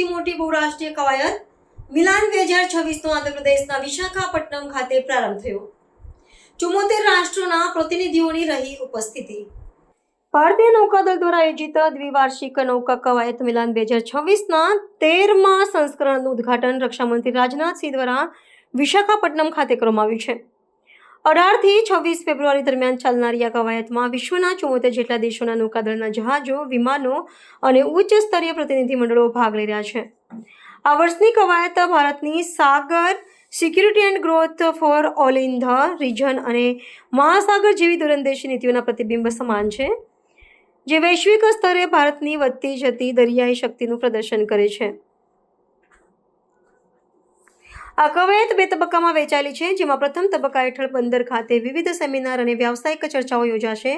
સૌથી મોટી બહુરાષ્ટ્રીય કવાયત મિલાન 2026નો આંધ્રપ્રદેશના વિશાખાપટ્ટનમ ખાતે પ્રારંભ થયો. 74 રાષ્ટ્રોના પ્રતિનિધિઓની રહી ઉપસ્થિતિ. ભારતીય નૌકાદળ દ્વારા આયોજિત દ્વિવાર્ષિક નૌકા કવાયત મિલાન 2026ના 13મા સંસ્કરણનું ઉદ્ઘાટન રક્ષામંત્રી રાજનાથસિંહ દ્વારા વિશાખાપટ્ટનમ ખાતે કરવામાં આવ્યું છે. 18થી 26 ફેબ્રુઆરી દરમિયાન ચાલનારી આ કવાયતમાં વિશ્વના 74 જેટલા દેશોના નૌકાદળના જહાજો, વિમાનો અને ઉચ્ચ સ્તરીય પ્રતિનિધિ મંડળો ભાગ લઈ રહ્યા છે. આ વર્ષની કવાયત ભારતની Sagar security and growth for all in the region અને મહાસાગર જેવી દૂરંદેશી નીતિઓના પ્રતિબિંબ સમાન છે, જે વૈશ્વિક સ્તરે ભારતની વધતી જતી દરિયાઈ શક્તિનું પ્રદર્શન કરે છે. આ કવાયત 2 તબક્કામાં વહેંચાયેલી છે, જેમાં પ્રથમ તબક્કા હેઠળ બંદર ખાતે વિવિધ સેમિનાર અને વ્યાવસાયિક ચર્ચાઓ યોજાશે,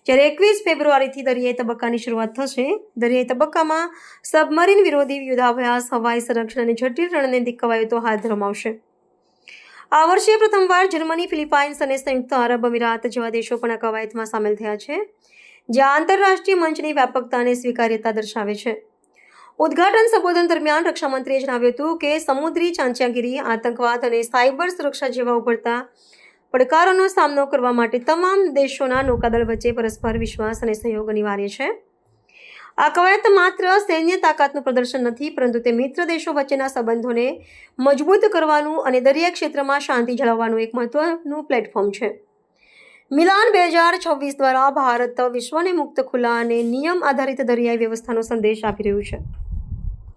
જ્યારે 21 ફેબ્રુઆરીથી દરિયાઈ તબક્કાની શરૂઆત થશે. દરિયાઈ તબક્કામાં સબમરીન વિરોધી યુદ્ધાભ્યાસ, હવાઈ સંરક્ષણ અને જટિલ રણનૈતિક કવાયતો હાથ ધરવામાં આવશે. આ વર્ષે પ્રથમવાર જર્મની, ફિલિપાઇન્સ અને સંયુક્ત આરબ અમીરાત જેવા દેશો પણ આ કવાયતમાં સામેલ થયા છે, જે આંતરરાષ્ટ્રીય મંચની વ્યાપકતા અને સ્વીકાર્યતા દર્શાવે છે. ઉદ્ઘાટન સંબોધન દરમિયાન રક્ષામંત્રીએ જણાવ્યું હતું કે સમુદ્રી ચાંચિયાગીરી, આતંકવાદ અને સાયબર સુરક્ષા જેવા ઉભરતા પડકારોનો સામનો કરવા માટે તમામ દેશોના નૌકાદળ વચ્ચે પરસ્પર વિશ્વાસ અને સહયોગ અનિવાર્ય છે. આ કવાયત માત્ર સૈન્ય તાકાતનું પ્રદર્શન નથી, પરંતુ તે મિત્ર દેશો વચ્ચેના સંબંધોને મજબૂત કરવાનું અને દરિયા ક્ષેત્રમાં શાંતિ જાળવવાનું એક મહત્વનું પ્લેટફોર્મ છે. મિલાન 2026 દ્વારા ભારત વિશ્વને મુક્ત, ખુલ્લા અને નિયમ આધારિત દરિયાઈ વ્યવસ્થાનો સંદેશ આપી રહ્યું છે.